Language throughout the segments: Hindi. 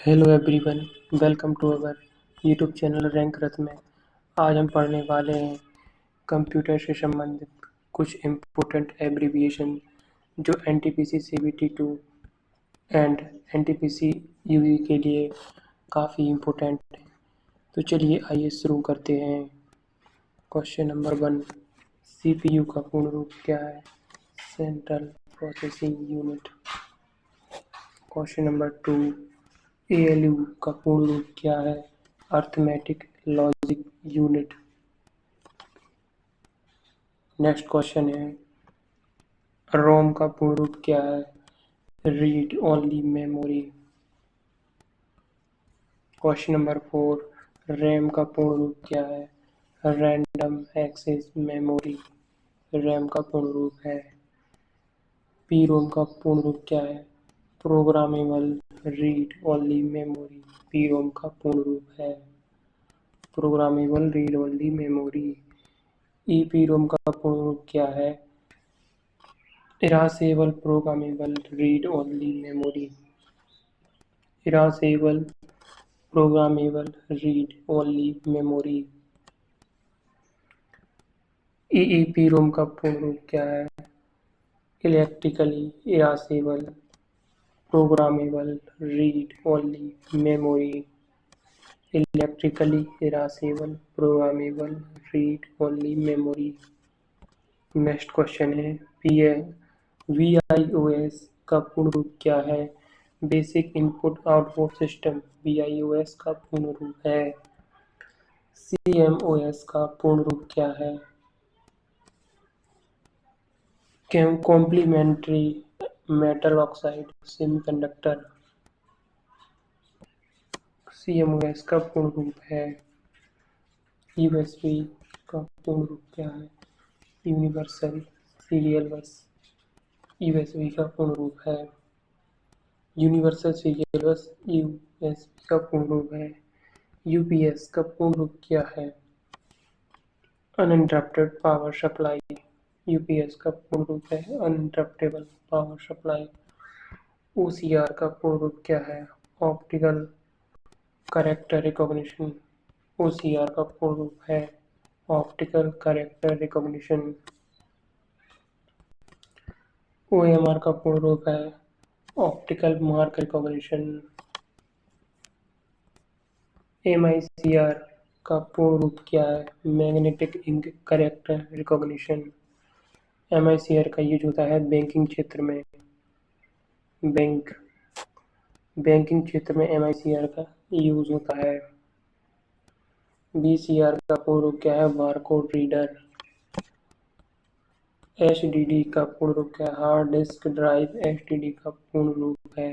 Hello everyone, welcome to our YouTube channel Rank Rath में। आज हम पढ़ने वाले हैं कंप्यूटर से संबंधित कुछ इम्पोर्टेंट एब्रीविएशन जो NTPC CBT 2 and NTPC UG के लिए काफ़ी इम्पोर्टेंट है। तो चलिए आइए शुरू करते हैं। क्वेश्चन नंबर 1, सीपीयू का पूर्ण रूप क्या है? Central processing unit. Question number 2, ALU का पूर्ण रूप क्या है? Arithmetic logic unit. Next question है, रोम का पूर्ण रूप क्या है? Read only memory. Question number 4, RAM का पूर्ण रूप क्या है? Random access memory. रैम का पूर्ण रूप है। पीरोम का पूर्ण रूप क्या है? Programmable read only memory. PROM का पूर्ण रूप है programmable read only memory. EPROM का पूर्ण रूप क्या है? Erasable programmable read only memory. Erasable programmable read only memory. EEPROM का पूर्ण रूप क्या है? Electrically erasable programmable read only memory. Electrically erasable programmable read only memory. Next question है, VIOS का पूर्ण रूप क्या है? Basic input output system. VIOS का पूर्ण रूप है। CMOS का पूर्ण रूप क्या है? Complementary metal oxide semiconductor. CMOS का पूर्ण रूप है। USB का पूर्ण रूप क्या है? यूनिवर्सल सीरियल बस। USB का पूर्ण रूप है। यूनिवर्सल सीरियल बस USB का पूर्ण रूप है। UPS का पूर्ण रूप क्या है? Uninterrupted power supply. UPS का पूर्ण रूप है अनइंटरप्टेबल पावर सप्लाई। OCR का पूर्ण रूप क्या है? Optical character recognition. OCR का पूर्ण रूप है ऑप्टिकल कैरेक्टर रिकॉग्निशन। OMR का पूर्ण रूप है ऑप्टिकल मार्क रिकॉग्निशन। MICR का पूर्ण रूप क्या है? Magnetic ink character recognition. MICR का यूज होता है बैंकिंग क्षेत्र में। बैंकिंग क्षेत्र में MICR का यूज होता है। BCR का पूर्ण रूप क्या है? Barcode reader. HDD का पूर्ण रूप क्या है? Hard disk drive. HDD का पूर्ण रूप है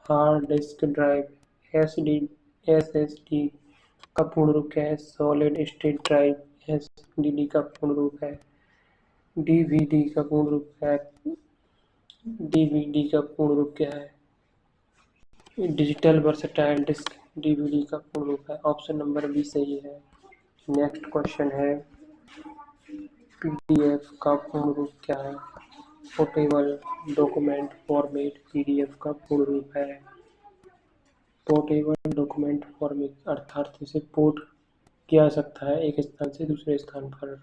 हार्ड डिस्क ड्राइव। SSD का पूर्ण रूप क्या है? Solid state drive. SSD का पूर्ण रूप है। DVD का पूर्ण रूप क्या है? DVD का पूर्ण रूप क्या है? Digital versatile disc. DVD का पूर्ण रूप है। ऑप्शन नंबर बी सही है। नेक्स्ट क्वेश्चन है, PDF का पूर्ण रूप क्या है? Portable document format. PDF का पूर्ण रूप है पोर्टेबल डॉक्यूमेंट फॉर्मेट, अर्थात इसे पोर्ट किया जा सकता है एक स्थान से दूसरे स्थान पर।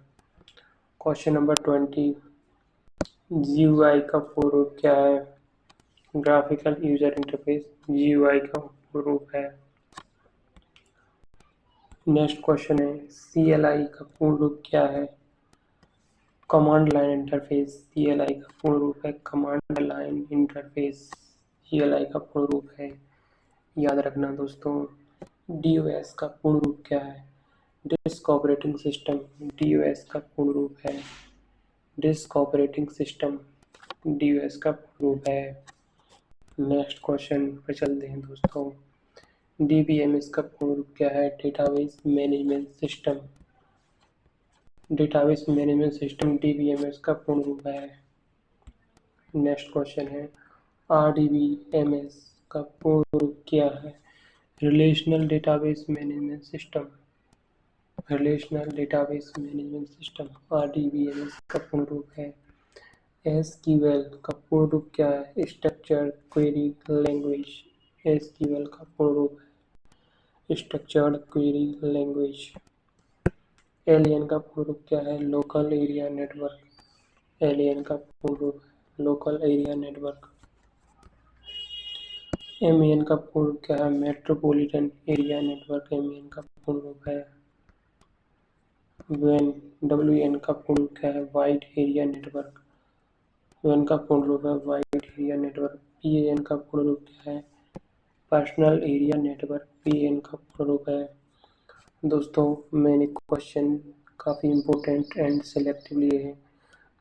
क्वेश्चन नंबर 20, GUI का पूर्ण रूप क्या है? Graphical user interface. GUI का पूर्ण रूप है। नेक्स्ट क्वेश्चन है, CLI का पूर्ण रूप क्या है? Command line interface. CLI का पूर्ण रूप है कमांड लाइन इंटरफेस। CLI का पूर्ण रूप है। याद रखना दोस्तों। DOS का पूर्ण रूप क्या है? Disk operating system. DOS का पूर्ण रूप है डिस्क ऑपरेटिंग सिस्टम। DOS का पूर्ण रूप है। नेक्स्ट क्वेश्चन पर चलते हैं दोस्तों। DBMS का पूर्ण रूप क्या है? Database management system. Database management system DBMS का पूर्ण रूप है। नेक्स्ट क्वेश्चन है, RDBMS का पूर्ण रूप क्या है? Relational database management system. Relational database management system RDBMS का पूर्ण रूप है। SQL का पूर्ण रूप क्या है? Structure query language. एसक्यूएल का पूर्ण रूप है स्ट्रक्चर्ड क्वेरी लैंग्वेज। एलएएन का पूर्ण रूप क्या है? Local area network. एलएएन का पूर्ण रूप है लोकल एरिया नेटवर्क। एमएएन का पूर्ण रूप क्या है? Metropolitan area network. एमएएन का पूर्ण रूप है। डब्ल्यूएन का पूर्ण रूप क्या है? Wide area network. वन का पूर्ण रूप है वाइड एरिया नेटवर्क। पीएएन का पूर्ण रूप क्या है? Personal area network. पीएएन का पूर्ण रूप है। दोस्तों, मैंने क्वेश्चन काफ़ी इम्पोर्टेंट एंड सेलेक्टिव लिए हैं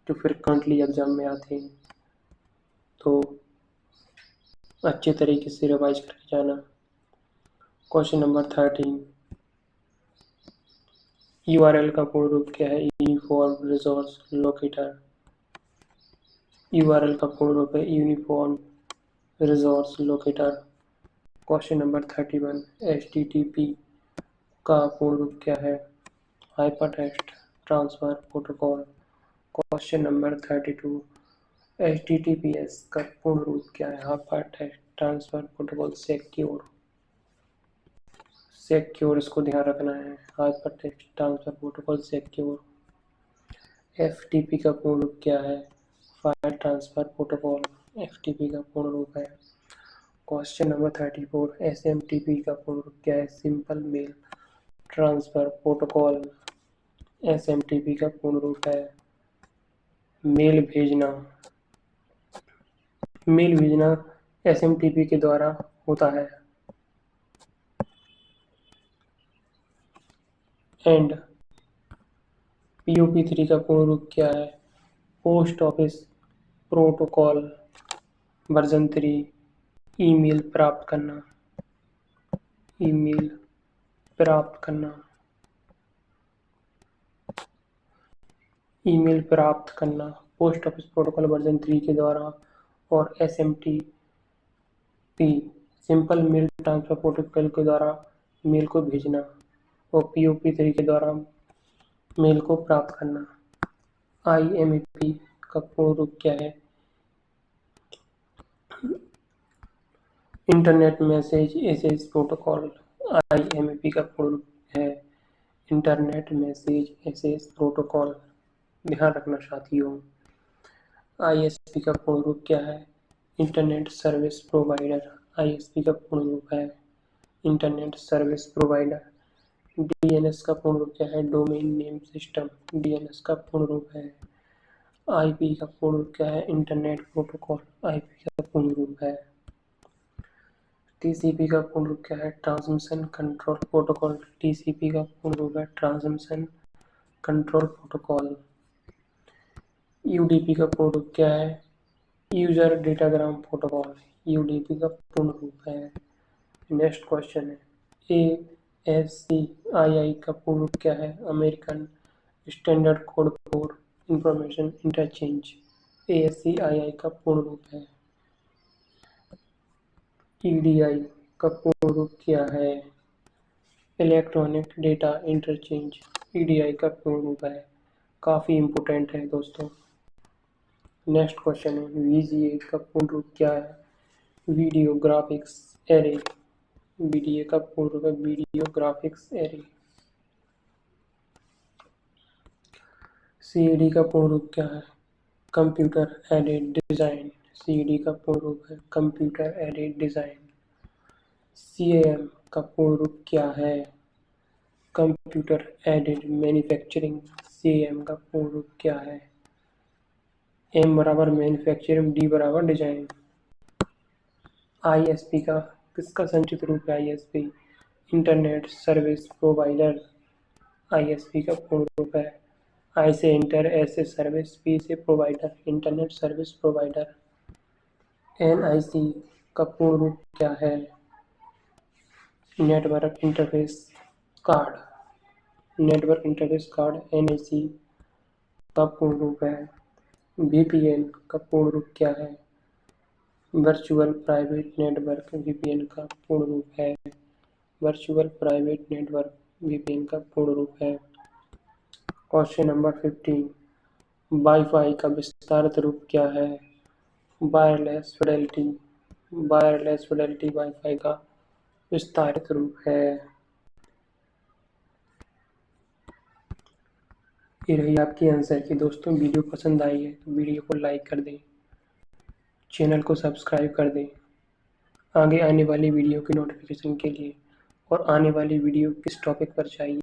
जो फ्रिक्वेंटली एग्जाम में आते हैं, तो अच्छे तरीके से रिवाइज करके जाना। क्वेश्चन नंबर 13, यूआरएल का पूर्ण रूप क्या है? Uniform resource locator. यूआरएल का पूर्ण रूप है uniform resource locator. Question number 31, HTTP का पूर्ण रूप क्या है? Hypertext transfer protocol. Question number 32, HTTPS का पूर्ण रूप क्या है? Hypertext transfer protocol secure. इसको ध्यान रखना है, hypertext transfer protocol secure. FTP का पूर्ण रूप क्या है? File transfer protocol. एफटीपी का पूर्ण रूप है। क्वेश्चन नंबर 34, एसएमटीपी का पूर्ण रूप क्या है? Simple mail transfer protocol. SMTP का पूर्ण रूप है मेल भेजना। मेल भेजना एसएमटीपी के द्वारा होता है। एंड पीओपी3 का पूर्ण रूप क्या है? Post office protocol version 3। Email प्राप्त करना। ईमेल प्राप्त करना। ईमेल प्राप्त करना पोस्ट ऑफिस प्रोटोकॉल वर्जन 3 के द्वारा। और SMTP simple mail transfer protocol के द्वारा मेल को भेजना और पीओपी3 के द्वारा मेल को प्राप्त करना। आईएमईपी का पूर्ण रूप क्या है? Internet message access protocol. IMAP का पूर्ण रूप है इंटरनेट मैसेज एसेज प्रोटोकॉल। ध्यान रखना साथियों। आईएसपी का पूर्ण रूप क्या है? Internet service provider. आईएसपी का पूर्ण रूप है इंटरनेट सर्विस प्रोवाइडर। डीएनएस का पूर्ण रूप क्या है? Domain name system. डीएनएस का पूर्ण रूप है। आईपी का पूर्ण रूप क्या है? Internet protocol. आईपी का पूर्ण रूप है। टीसीपी का पूर्ण रूप क्या है? Transmission control protocol. टीसीपी का पूर्ण रूप है ट्रांसमिशन कंट्रोल प्रोटोकॉल। यूडीपी का पूर्ण रूप क्या है? User datagram protocol. यूडीपी का पूर्ण रूप है। नेक्स्ट क्वेश्चन है एएससीआईआई का पूर्ण रूप क्या है? American standard code for information interchange. ASCII का पूर्ण रूप है। ईडीआई का पूर्ण रूप क्या है? Electronic data interchange. ईडीआई का पूर्ण रूप है। काफ़ी इम्पोर्टेंट है दोस्तों। नेक्स्ट क्वेश्चन है वीजीए का पूर्ण रूप क्या है? Video graphics array. वीडियो का पूर्ण रूप है वीडियो ग्राफिक्स एरे। सीएडी का पूर्ण रूप क्या है? Computer aided design. सीएडी का पूर्ण रूप है कंप्यूटर एडेड डिज़ाइन। सीएएम का पूर्ण रूप क्या है? Computer aided manufacturing. सीएएम का पूर्ण रूप क्या है? एम बराबर मैन्युफैक्चरिंग, डी बराबर डिजाइन। आईएसपी का किसका संक्षिप्त रूप है? ISP internet service provider. ISP का पूर्ण रूप है आई से इंटर, एस से सर्विस, पी से provider, internet service provider. NIC का पूर्ण रूप क्या है? Network interface card. Network interface card NIC का पूर्ण रूप है। वीपीएन का पूर्ण रूप क्या है? Virtual private network. वीपीएन का पूर्ण रूप है वर्चुअल प्राइवेट नेटवर्क। वीपीएन का पूर्ण रूप है। क्वेश्चन नंबर 15, वाईफाई का विस्तारित रूप क्या है? Wireless Fidelity. Wireless Fidelity wifi का विस्तारित रूप है। ये रही आपकी आंसर की। दोस्तों वीडियो पसंद आई है तो वीडियो को लाइक कर दें, चैनल को सब्सक्राइब कर दें आगे आने वाली वीडियो की नोटिफिकेशन के लिए। और आने वाली वीडियो किस टॉपिक पर चाहिए